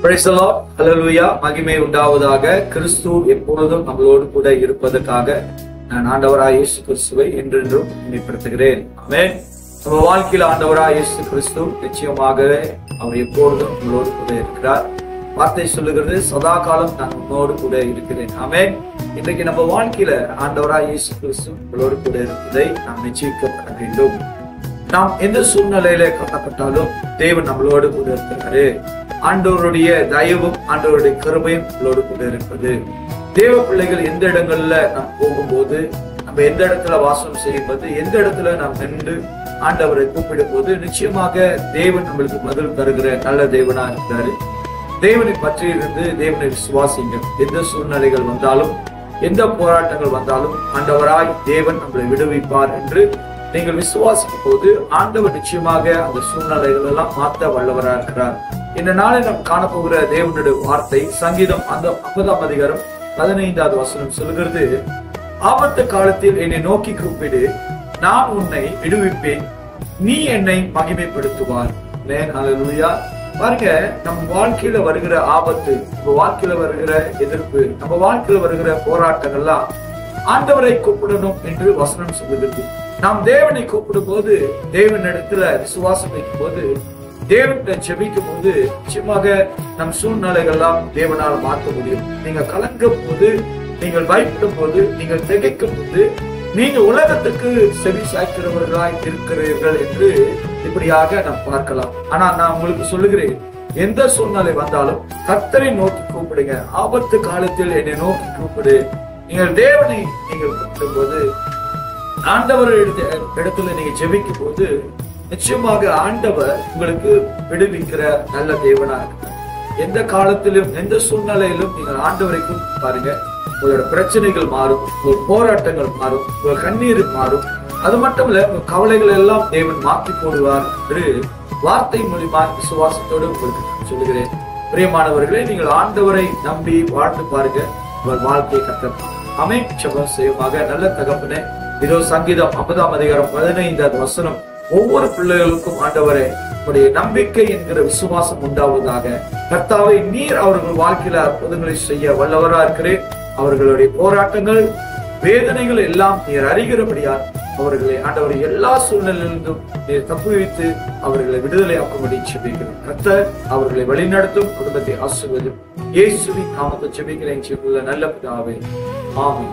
Praise the Lord. Hallelujah. மகிமை உண்டாவதாக. கிறிஸ்து எப்பொழுதும் நம்மளோடு கூட இருப்பதற்காக நான் ஆண்டவராய் இயேசு கிறிஸ்துவை என்றென்றும் நினைப்படுத்துகிறேன். ஆமென். நம்ம வாழ்க்கையில் ஆண்டவராய் இயேசு கிறிஸ்து நிச்சயமாகவே அவர் எப்பொழுதும் நம்மளோடு கூட இருக்கிறார். வார்த்தை சொல்லுகிறது, சதா காலம் நான் உன்னோடு கூட இருக்கிறேன். ஆமென். இன்றைக்கு நம்ம வாழ்க்கையில ஆண்டவராய் இயேசு கிறிஸ்து நம்மளோடு கூட இருப்பதை நாம் நிச்சயிக்கப்பட வேண்டும். நாம் எந்த சூழ்நிலையில கட்டப்பட்டாலும் தேவன் நம்மளோடு கூட இருக்கிறாரு. ஆண்டவருடைய தயவும் ஆண்டவருடைய கிருபையும் நம்மளோடு கூட இருப்பது. தேவ பிள்ளைகள் எந்த இடங்கள்ல நாம் போகும்போது, நம்ம எந்த இடத்துல வாசம் செய்யும்போது, எந்த இடத்துல நாம் நின்று ஆண்டவரை கூப்பிடும் போது நிச்சயமாக தேவன் நம்மளுக்கு பதில் தருகிற நல்ல தேவனா இருக்கிறாரு. தேவனை பற்றி இருந்து தேவனை விசுவாசிங்க. எந்த சூழ்நிலைகள் வந்தாலும், எந்த போராட்டங்கள் வந்தாலும் ஆண்டவராய் தேவன் நம்மளை விடுவிப்பார் என்று நீங்கள் விசுவாசிக்கும் போது ஆண்டவர் நிச்சயமாக அந்த சூழ்நிலைகள் எல்லாம் மாற்ற வல்லவராக இருக்கிறார். இந்த நாளில் நாம் காணப்போகிற தேவனுடைய வார்த்தை சங்கீதம் 50ஆம் அதிகாரம் 15வது வசனம் சொல்கிறது, ஆபத்து காலத்தில் என்னை நோக்கி கூப்பிடு, நான் உன்னை விடுவிப்பேன், நீ என்னை மகிமைப்படுத்துவார். அல்லேலூயா. பாருங்க, நம்ம வாழ்க்கையில வருகிற ஆபத்து, நம்ம வாழ்க்கையில வருகிற எதிர்ப்பு, நம்ம வாழ்க்கையில வருகிற போராட்டங்கள்லாம் ஆண்டவரை கூப்பிடணும் என்று வசனம் சொல்லுகிறது. நாம் தேவனை கூப்பிடும் போது, தேவனிடத்துல விசுவாசம் வைக்கும் போது, தேவனை ஜெபிக்கும் போது நிச்சயமாக நம் சூழ்நிலைகள்லாம் தேவனால் மாற்ற முடியும். நீங்க கலங்கும் போது, நீங்கள் பயப்படும் போது, நீங்கள் திகைக்கும் போது, நீங்க உலகத்துக்கு செவி சாய்க்கிறவர்களாய் இருக்கிறீர்கள் என்று இப்படியாக நாம் பார்க்கலாம். ஆனா நான் உங்களுக்கு சொல்லுகிறேன், எந்த சூழ்நிலை வந்தாலும் கர்த்தரை நோக்கி கூப்பிடுங்க. ஆபத்து காலத்தில் என்னை நோக்கி கூப்பிடு. நீங்கள் தேவனை நீங்கள் கூப்பிடும் போது, ஆண்டவர் இடத்துல நீங்க ஜெபிக்கும் போது நிச்சயமாக ஆண்டவர் உங்களுக்கு விடுவிக்கிற நல்ல தேவனா இருக்கிறார். எந்த காலத்திலும் எந்த சூழ்நிலையிலும் நீங்கள் ஆண்டவரை கூப்பிட்டு பாருங்க, உங்களோட பிரச்சனைகள் மாறும், உங்கள் போராட்டங்கள் மாறும், உங்கள் கண்ணீர் மாறும். அது மட்டும் இல்ல, உங்கள் கவலைகள் எல்லாம் தேவன் மாற்றி போடுவார் என்று வார்த்தை மூலியமா விசுவாசத்தோடு உங்களுக்கு சொல்லுகிறேன். பிரியமானவர்களே, நீங்கள் ஆண்டவரை நம்பி வாழ்ந்து பாருங்க, உங்கள் வாழ்க்கையை கட்டலாம். அமைச்சகம் செய்யமாக நல்ல தகப்பனே, இதோ சங்கீதம் 50ஆம் அதிகாரம் 15வது வசனம், ஒவ்வொரு பிள்ளைகளுக்கும் ஆண்டவரே உடைய நம்பிக்கை என்கிற விசுவாசம் உண்டாவதாக. கர்த்தாவை, நீர் அவர்கள் வாழ்க்கையில அற்புதங்களை செய்ய வல்லவரா இருக்கிறேன். அவர்களுடைய போராட்டங்கள், வேதனைகள் எல்லாம் நீர் அறிகிறபடியால் அவர்களை ஆண்டவரை எல்லா சூழ்நிலையிலிருந்தும் நீர் தப்புவித்து அவர்களை விடுதலை ஆக்கும்படி ஜெபிக்கிறோம். கர்த்தர் அவர்களை வழிநடத்தும், குடும்பத்தை ஆசீர்வதியும். இயேசுவின் நாமத்தில் ஜெபிக்கிறேன் நல்ல பிதாவே. ஆமென்.